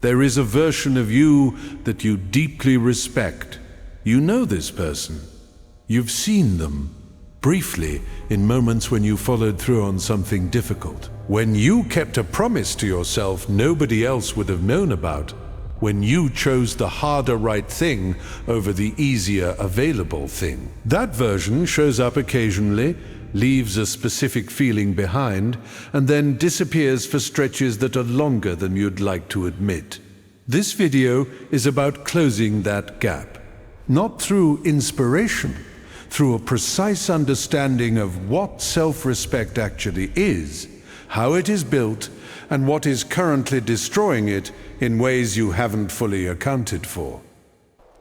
There is a version of you that you deeply respect. You know this person. You've seen them, briefly, in moments when you followed through on something difficult. When you kept a promise to yourself nobody else would have known about. When you chose the harder right thing over the easier available thing. That version shows up occasionally, leaves a specific feeling behind, and then disappears for stretches that are longer than you'd like to admit. This video is about closing that gap. Not through inspiration, through a precise understanding of what self-respect actually is, how it is built, and what is currently destroying it in ways you haven't fully accounted for.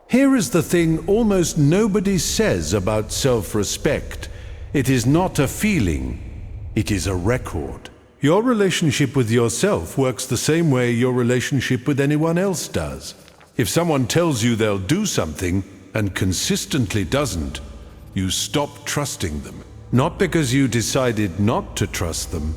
Here is the thing almost nobody says about self-respect. It is not a feeling, it is a record. Your relationship with yourself works the same way your relationship with anyone else does. If someone tells you they'll do something and consistently doesn't, you stop trusting them. Not because you decided not to trust them,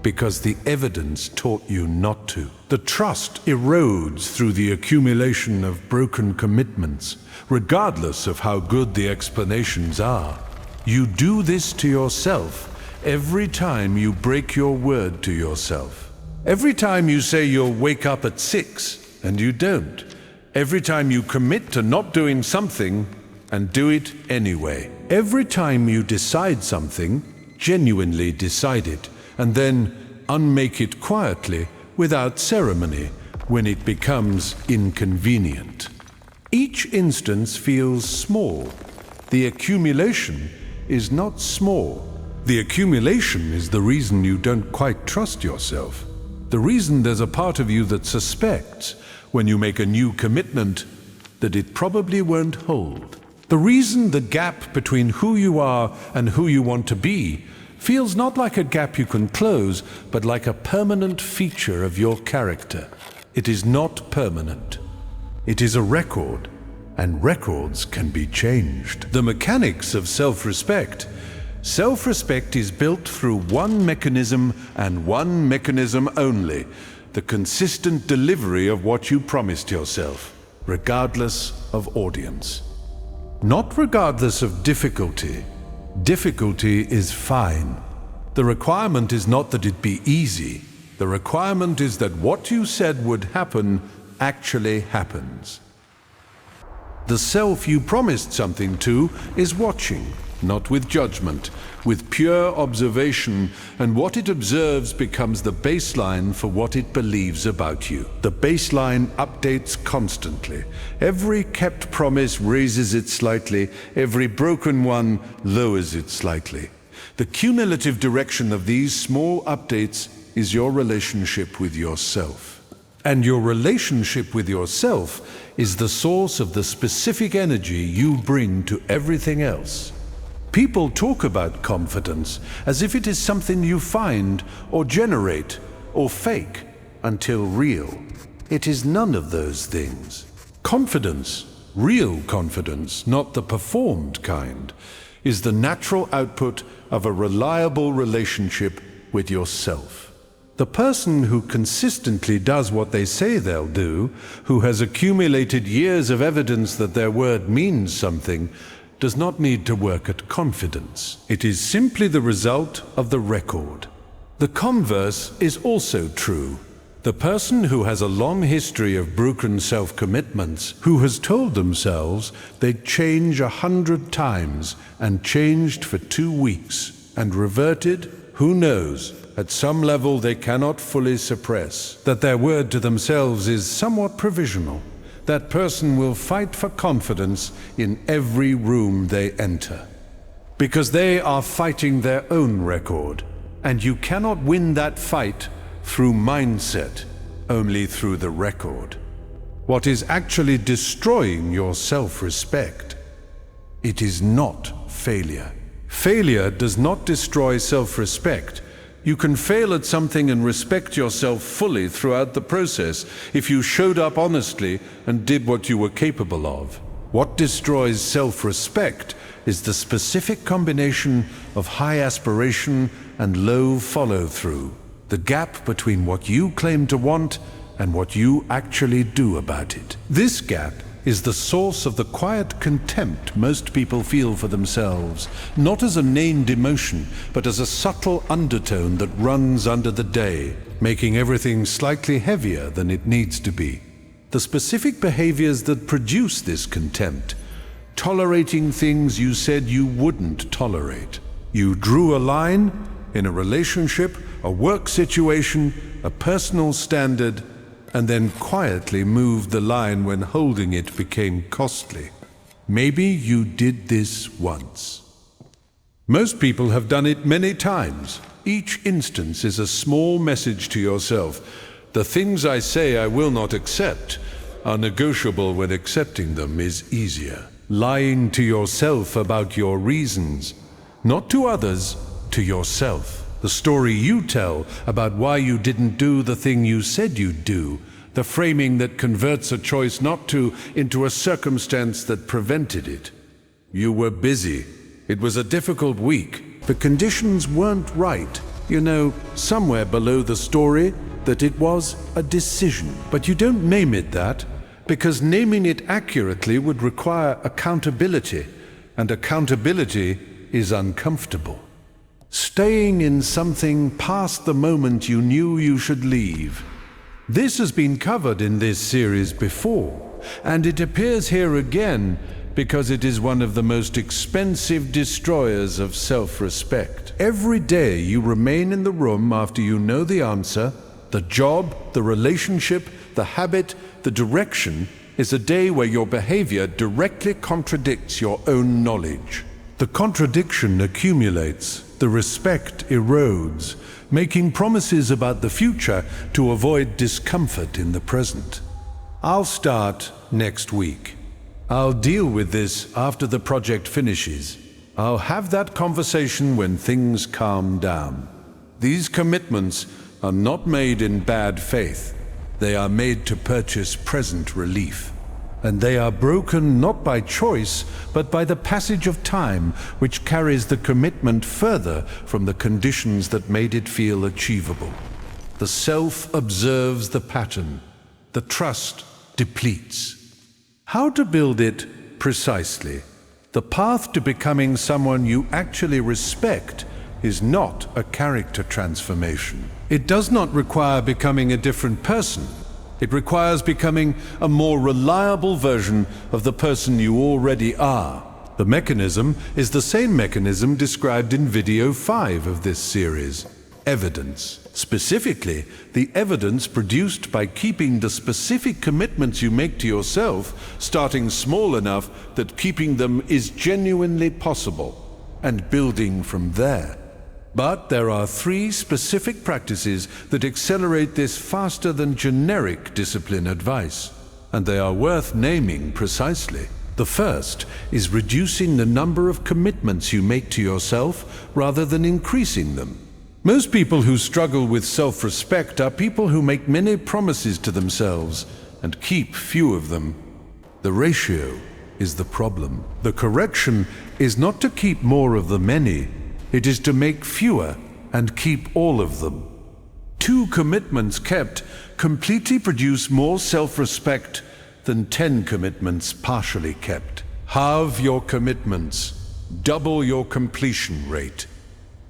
because the evidence taught you not to. The trust erodes through the accumulation of broken commitments, regardless of how good the explanations are. You do this to yourself every time you break your word to yourself. Every time you say you'll wake up at 6 and you don't. Every time you commit to not doing something and do it anyway. Every time you decide something, genuinely decide it, and then unmake it quietly without ceremony when it becomes inconvenient. Each instance feels small. The accumulation is not small. The accumulation is the reason you don't quite trust yourself. The reason there's a part of you that suspects, when you make a new commitment, that it probably won't hold. The reason the gap between who you are and who you want to be feels not like a gap you can close, but like a permanent feature of your character. It is not permanent. It is a record. And records can be changed. The mechanics of self-respect. Self-respect is built through one mechanism and one mechanism only: the consistent delivery of what you promised yourself, regardless of audience. Not regardless of difficulty. Difficulty is fine. The requirement is not that it be easy. The requirement is that what you said would happen actually happens. The self you promised something to is watching, not with judgment, with pure observation, and what it observes becomes the baseline for what it believes about you. The baseline updates constantly. Every kept promise raises it slightly, every broken one lowers it slightly. The cumulative direction of these small updates is your relationship with yourself. And your relationship with yourself is the source of the specific energy you bring to everything else. People talk about confidence as if it is something you find or generate or fake until real. It is none of those things. Confidence, real confidence, not the performed kind, is the natural output of a reliable relationship with yourself. The person who consistently does what they say they'll do, who has accumulated years of evidence that their word means something, does not need to work at confidence. It is simply the result of the record. The converse is also true. The person who has a long history of broken self-commitments, who has told themselves they'd change 100 times and changed for 2 weeks and reverted, who knows? At some level they cannot fully suppress that their word to themselves is somewhat provisional. That person will fight for confidence in every room they enter. Because they are fighting their own record, and you cannot win that fight through mindset, only through the record. What is actually destroying your self-respect? It is not failure. Failure does not destroy self-respect. You can fail at something and respect yourself fully throughout the process if you showed up honestly and did what you were capable of. What destroys self-respect is the specific combination of high aspiration and low follow-through. The gap between what you claim to want and what you actually do about it. This gap is the source of the quiet contempt most people feel for themselves, not as a named emotion, but as a subtle undertone that runs under the day, making everything slightly heavier than it needs to be. The specific behaviors that produce this contempt: tolerating things you said you wouldn't tolerate. You drew a line in a relationship, a work situation, a personal standard, and then quietly moved the line when holding it became costly. Maybe you did this once. Most people have done it many times. Each instance is a small message to yourself. The things I say I will not accept are negotiable when accepting them is easier. Lying to yourself about your reasons, not to others, to yourself. The story you tell about why you didn't do the thing you said you'd do. The framing that converts a choice not to into a circumstance that prevented it. You were busy. It was a difficult week. The conditions weren't right. You know, somewhere below the story, that it was a decision. But you don't name it that, because naming it accurately would require accountability, and accountability is uncomfortable. Staying in something past the moment you knew you should leave. This has been covered in this series before, and it appears here again because it is one of the most expensive destroyers of self-respect. Every day you remain in the room after you know the answer, the job, the relationship, the habit, the direction, is a day where your behavior directly contradicts your own knowledge. The contradiction accumulates, the respect erodes, making promises about the future to avoid discomfort in the present. I'll start next week. I'll deal with this after the project finishes. I'll have that conversation when things calm down. These commitments are not made in bad faith. They are made to purchase present relief. And they are broken not by choice, but by the passage of time, which carries the commitment further from the conditions that made it feel achievable. The self observes the pattern. The trust depletes. How to build it precisely? The path to becoming someone you actually respect is not a character transformation. It does not require becoming a different person. It requires becoming a more reliable version of the person you already are. The mechanism is the same mechanism described in video 5 of this series: evidence. Specifically, the evidence produced by keeping the specific commitments you make to yourself, starting small enough that keeping them is genuinely possible, and building from there. But there are 3 specific practices that accelerate this faster than generic discipline advice, and they are worth naming precisely. The first is reducing the number of commitments you make to yourself rather than increasing them. Most people who struggle with self-respect are people who make many promises to themselves and keep few of them. The ratio is the problem. The correction is not to keep more of the many. It is to make fewer and keep all of them. 2 commitments kept completely produce more self-respect than 10 commitments partially kept. Halve your commitments, double your completion rate.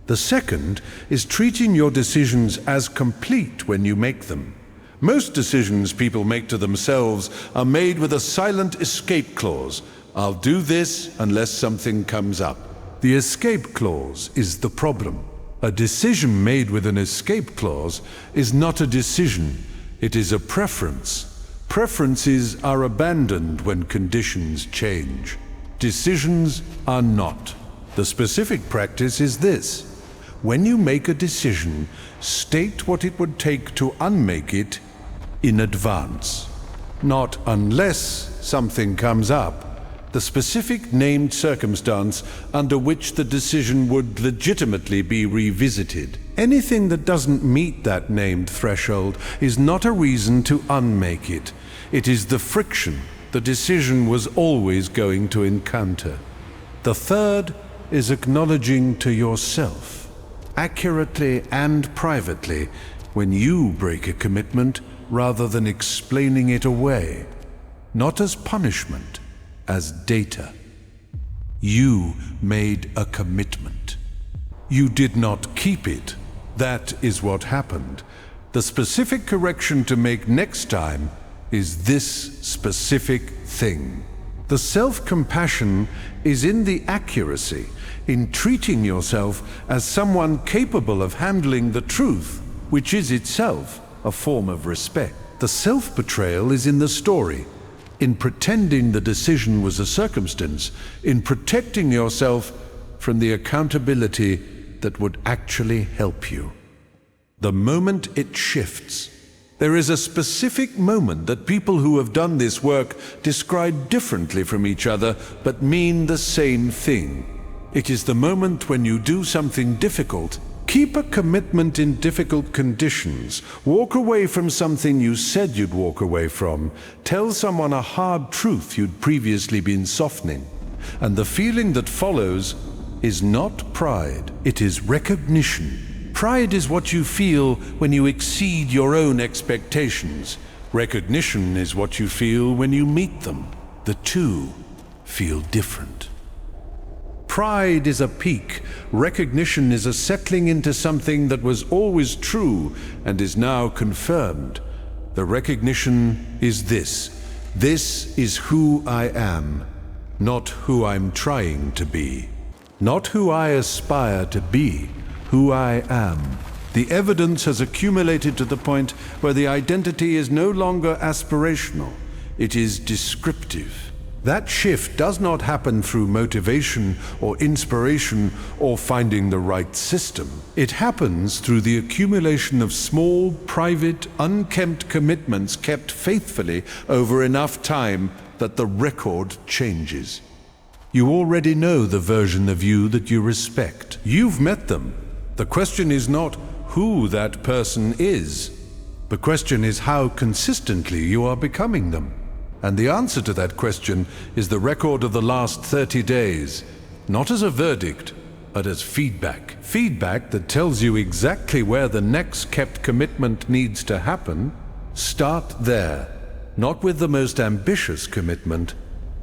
The second is treating your decisions as complete when you make them. Most decisions people make to themselves are made with a silent escape clause. I'll do this unless something comes up. The escape clause is the problem. A decision made with an escape clause is not a decision, it is a preference. Preferences are abandoned when conditions change. Decisions are not. The specific practice is this: when you make a decision, state what it would take to unmake it in advance. Not unless something comes up. The specific named circumstance under which the decision would legitimately be revisited. Anything that doesn't meet that named threshold is not a reason to unmake it. It is the friction the decision was always going to encounter. The third is acknowledging to yourself, accurately and privately, when you break a commitment, rather than explaining it away. Not as punishment, as data. You made a commitment. You did not keep it. That is what happened. The specific correction to make next time is this specific thing. The self-compassion is in the accuracy, in treating yourself as someone capable of handling the truth, which is itself a form of respect. The self-betrayal is in the story, in pretending the decision was a circumstance, in protecting yourself from the accountability that would actually help you. The moment it shifts, there is a specific moment that people who have done this work describe differently from each other, but mean the same thing. It is the moment when you do something difficult, keep a commitment in difficult conditions, walk away from something you said you'd walk away from, tell someone a hard truth you'd previously been softening. And the feeling that follows is not pride, it is recognition. Pride is what you feel when you exceed your own expectations. Recognition is what you feel when you meet them. The two feel different. Pride is a peak. Recognition is a settling into something that was always true and is now confirmed. The recognition is this. This is who I am, not who I'm trying to be. Not who I aspire to be, who I am. The evidence has accumulated to the point where the identity is no longer aspirational. It is descriptive. That shift does not happen through motivation or inspiration or finding the right system. It happens through the accumulation of small, private, unkempt commitments kept faithfully over enough time that the record changes. You already know the version of you that you respect. You've met them. The question is not who that person is. The question is how consistently you are becoming them. And the answer to that question is the record of the last 30 days, not as a verdict, but as feedback. Feedback that tells you exactly where the next kept commitment needs to happen. Start there, not with the most ambitious commitment,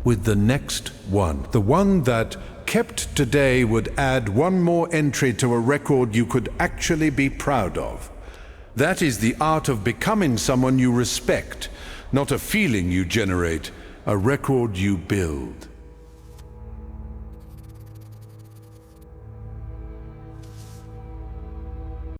with the next one. The one that, kept today, would add one more entry to a record you could actually be proud of. That is the art of becoming someone you respect, not a feeling you generate, a record you build.